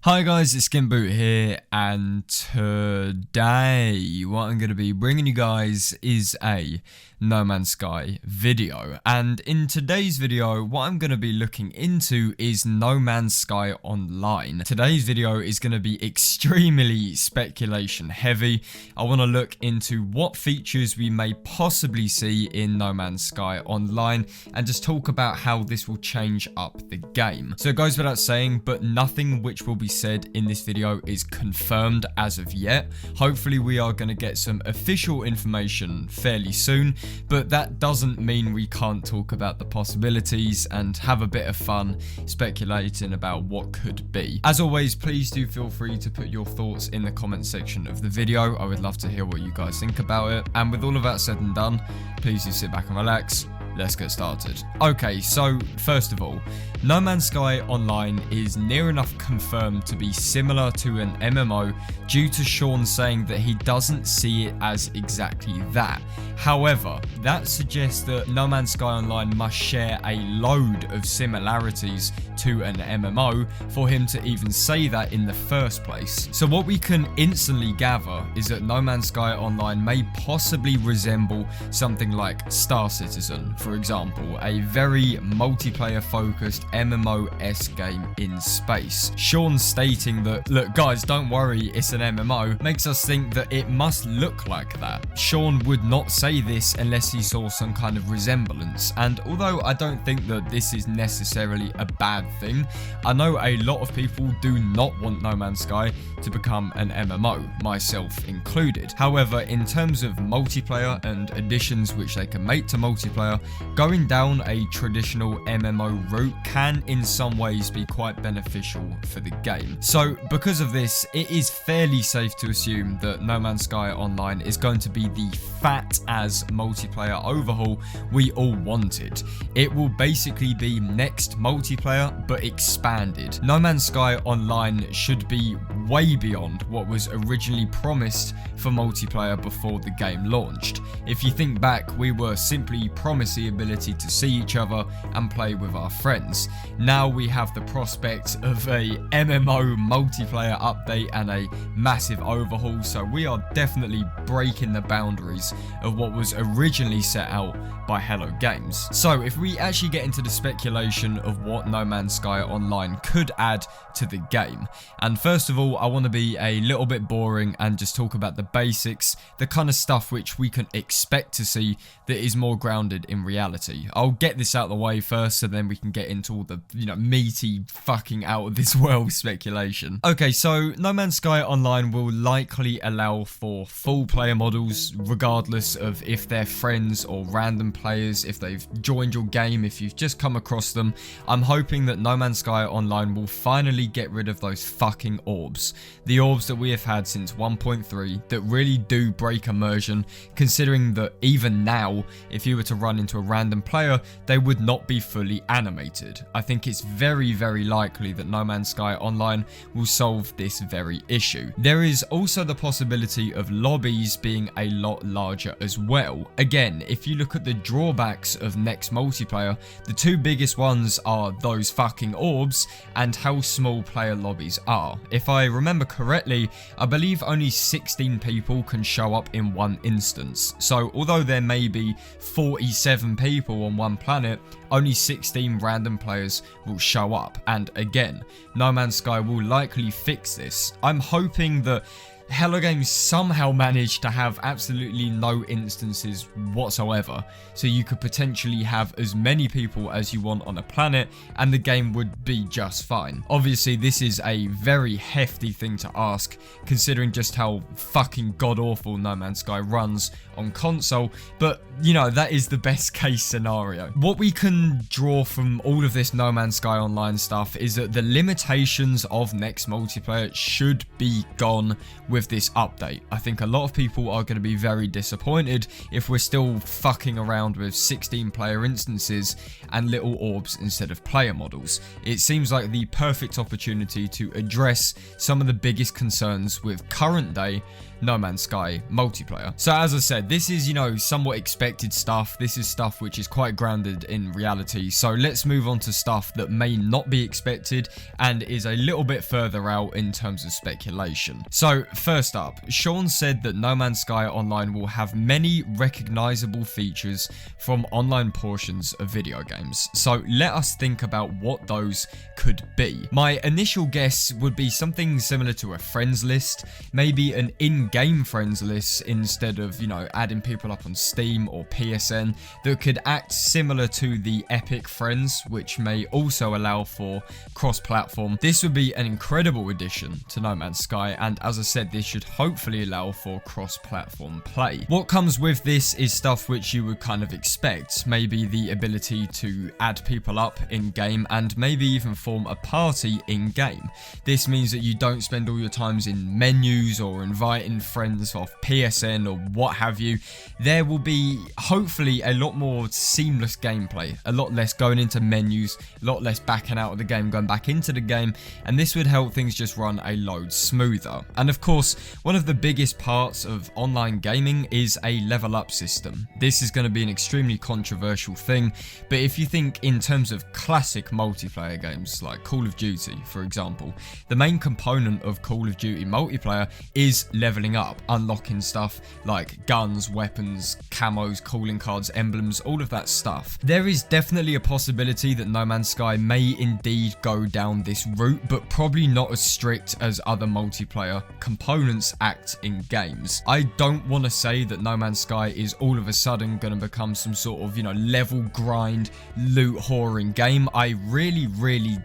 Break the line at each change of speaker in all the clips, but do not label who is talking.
Hi guys, it's SkintBoot here, and today what I'm going to be bringing you guys is a No Man's Sky video. And in today's video, what I'm going to be looking into is No Man's Sky Online. Today's video is going to be extremely speculation heavy. I want to look into what features we may possibly see in No Man's Sky Online and just talk about how this will change up the game. So it goes without saying, but nothing which will be said in this video is confirmed as of yet. Hopefully we are going to get some official information fairly soon, but that doesn't mean we can't talk about the possibilities and have a bit of fun speculating about what could be. As always, please do feel free to put your thoughts in the comment section of the video. I would love to hear what you guys think about it. And with all of that said and done, please do sit back and relax. Let's get started. Okay, so first of all, No Man's Sky Online is near enough confirmed to be similar to an MMO due to Sean saying that he doesn't see it as exactly that. However, that suggests that No Man's Sky Online must share a load of similarities to an MMO for him to even say that in the first place. So what we can instantly gather is that No Man's Sky Online may possibly resemble something like Star Citizen, for example, a very multiplayer focused MMO-esque game in space. Sean stating that, look guys, don't worry, it's an MMO, makes us think that it must look like that. Sean would not say this unless he saw some kind of resemblance, and although I don't think that this is necessarily a bad thing, I know a lot of people do not want No Man's Sky to become an MMO, myself included. However, in terms of multiplayer and additions which they can make to multiplayer, going down a traditional MMO route can in some ways be quite beneficial for the game. So because of this, it is fairly safe to assume that No Man's Sky Online is going to be the fat as multiplayer overhaul we all wanted. It will basically be next multiplayer but expanded. No Man's Sky Online should be way beyond what was originally promised for multiplayer before the game launched. If you think back, we were simply promised the ability to see each other and play with our friends. Now we have the prospect of a MMO multiplayer update and a massive overhaul, so we are definitely breaking the boundaries of what was originally set out by Hello Games. So if we actually get into the speculation of what No Man's Sky Online could add to the game, and first of all I want to be a little bit boring and just talk about the basics, the kind of stuff which we can expect to see that is more grounded in reality. I'll get this out of the way first so then we can get into all the, meaty fucking out of this world speculation. Okay, so No Man's Sky Online will likely allow for full player models regardless of if they're friends or random players, if they've joined your game, if you've just come across them. I'm hoping that No Man's Sky Online will finally get rid of those fucking orbs. The orbs that we have had since 1.3 that really do break immersion, considering that even now, if you were to run into a random player, they would not be fully animated. I think it's very, very likely that No Man's Sky Online will solve this very issue. There is also the possibility of lobbies being a lot larger as well. Again, if you look at the drawbacks of next multiplayer, the two biggest ones are those fucking orbs and how small player lobbies are. If I remember correctly, I believe only 16 people can show up in one instance. So although there may be 47 people on one planet, only 16 random players will show up. And again, No Man's Sky will likely fix this. I'm hoping that Hello Games somehow managed to have absolutely no instances whatsoever, so you could potentially have as many people as you want on a planet and the game would be just fine. Obviously this is a very hefty thing to ask considering just how fucking god awful No Man's Sky runs on console, but that is the best case scenario. What we can draw from all of this No Man's Sky Online stuff is that the limitations of next multiplayer should be gone with this update. I think a lot of people are going to be very disappointed if we're still fucking around with 16 player instances and little orbs instead of player models. It seems like the perfect opportunity to address some of the biggest concerns with current day No Man's Sky multiplayer. So as I said, this is, you know, somewhat expected stuff. This is stuff which is quite grounded in reality. So let's move on to stuff that may not be expected and is a little bit further out in terms of speculation. So first up, Sean said that No Man's Sky Online will have many recognizable features from online portions of video games. So let us think about what those could be. My initial guess would be something similar to a friends list, maybe an in-game friends list instead of, you know, adding people up on Steam or PSN, that could act similar to the Epic Friends, which may also allow for cross-platform. This would be an incredible addition to No Man's Sky, and as I said, this should hopefully allow for cross-platform play. What comes with this is stuff which you would kind of expect, maybe the ability to add people up in-game and maybe even form a party in-game. This means that you don't spend all your times in menus or inviting friends off PSN or what have you. There will be hopefully a lot more seamless gameplay, a lot less going into menus, a lot less backing out of the game, going back into the game, and this would help things just run a load smoother. And of course, one of the biggest parts of online gaming is a level up system. This is going to be an extremely controversial thing, but if you think in terms of classic multiplayer games like Call of Duty, for example, the main component of Call of Duty multiplayer is leveling up, unlocking stuff like guns, weapons, camos, calling cards, emblems, all of that stuff. There is definitely a possibility that No Man's Sky may indeed go down this route, but probably not as strict as other multiplayer components act in games. I don't want to say that No Man's Sky is all of a sudden going to become some sort of, you know, level grind, loot whoring game. I really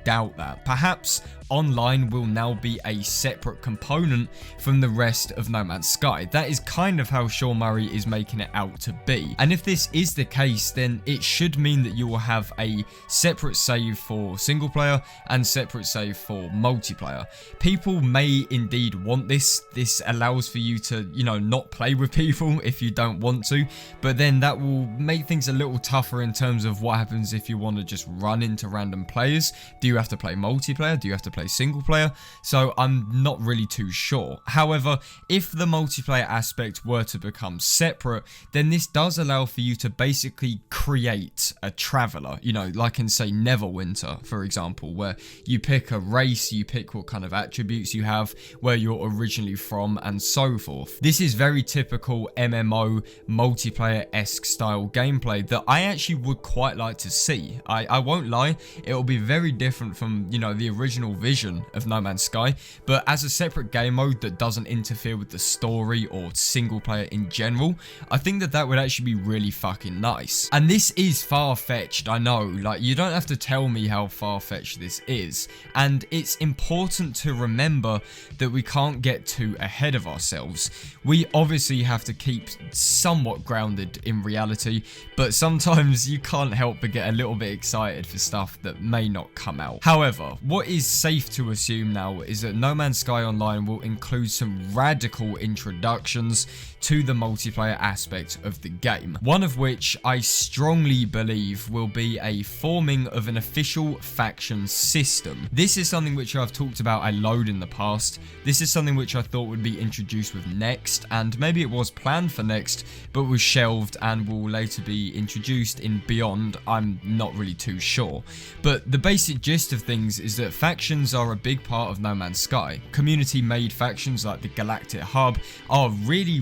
doubt that. Perhaps online will now be a separate component from the rest of No Man's Sky. That is kind of how Sean Murray is making it out to be. And if this is the case, then it should mean that you will have a separate save for single player and separate save for multiplayer. People may indeed want this. This allows for you to, you know, not play with people if you don't want to, but then that will make things a little tougher in terms of what happens if you want to just run into random players. Do you have to play multiplayer? Do you have to play single player? So I'm not really too sure. However, if the multiplayer aspect were to become separate, then this does allow for you to basically create a traveler, you know, like in say Neverwinter, for example, where you pick a race, you pick what kind of attributes you have, where you're originally from, and so forth. This is very typical MMO multiplayer-esque style gameplay that I actually would quite like to see. I won't lie, it will be very different from, you know, the original vision of No Man's Sky, but as a separate game mode that doesn't interfere with the story or single player in general, I think that that would actually be really fucking nice. And this is far-fetched, I know, like you don't have to tell me how far-fetched this is, and it's important to remember that we can't get too ahead of ourselves. We obviously have to keep somewhat grounded in reality, but sometimes you can't help but get a little bit excited for stuff that may not come out. However, what is safe to assume now is that No Man's Sky Online will include some radical introductions to the multiplayer aspect of the game, one of which I strongly believe will be a forming of an official faction system. This is something which I've talked about a load in the past. This is something which I thought would be introduced with Next, and maybe it was planned for Next but was shelved and will later be introduced in Beyond. I'm not really too sure, but the basic gist of things is that factions are a big part of No Man's Sky. Community made factions like the Galactic Hub are really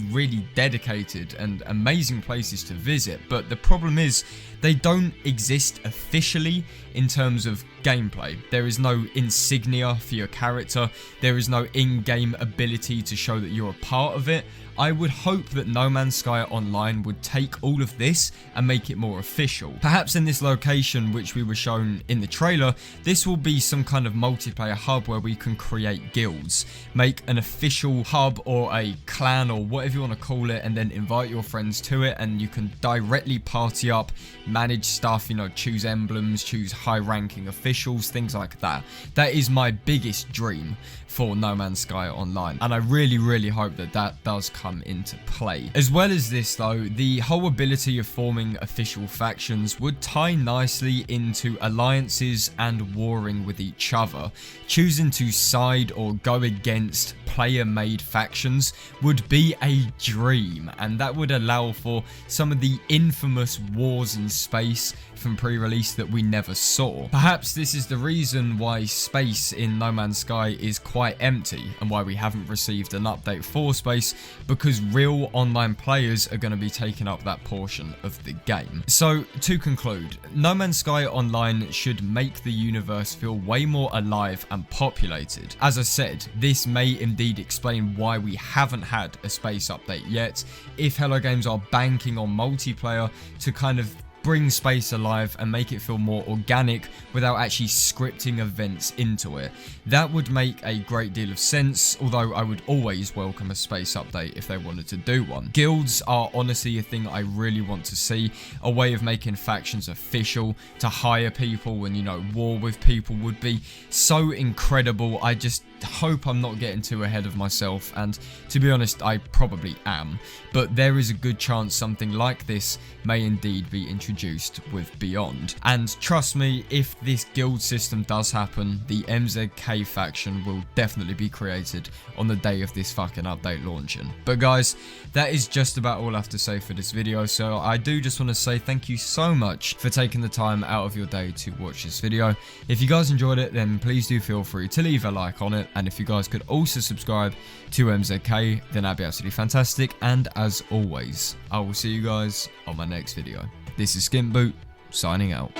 dedicated and amazing places to visit, but the problem is they don't exist officially in terms of gameplay. There is no insignia for your character, there is no in-game ability to show that you're a part of it. I would hope that No Man's Sky Online would take all of this and make it more official. Perhaps in this location which we were shown in the trailer, this will be some kind of multiplayer hub where we can create guilds, make an official hub or a clan or whatever you want to call it, and then invite your friends to it, and you can directly party up, manage stuff, you know, choose emblems, choose high ranking officials, things like that. That is my biggest dream for No Man's Sky Online, and I really hope that that does come into play. As well as this though, the whole ability of forming official factions would tie nicely into alliances and warring with each other, choosing to side or go against player-made factions would be a dream, and that would allow for some of the infamous wars in space from pre-release that we never saw. Perhaps this is the reason why space in No Man's Sky is quite empty and why we haven't received an update for space, because real online players are going to be taking up that portion of the game. So to conclude, No Man's Sky Online should make the universe feel way more alive and populated. As I said, this may indeed explain why we haven't had a space update yet, if Hello Games are banking on multiplayer to kind of bring space alive and make it feel more organic without actually scripting events into it. That would make a great deal of sense, although I would always welcome a space update if they wanted to do one. Guilds are honestly a thing I really want to see, a way of making factions official, to hire people and, you know, war with people would be so incredible. I just hope I'm not getting too ahead of myself, and to be honest, I probably am, but there is a good chance something like this may indeed be introduced with Beyond. And trust me, if this guild system does happen, the MZK faction will definitely be created on the day of this fucking update launching. But guys, that is just about all I have to say for this video, so I do just want to say thank you so much for taking the time out of your day to watch this video. If you guys enjoyed it, then please do feel free to leave a like on it, and if you guys could also subscribe to MZK, then that'd be absolutely fantastic. And as always, I will see you guys on my next video. This is SkintBoot, signing out.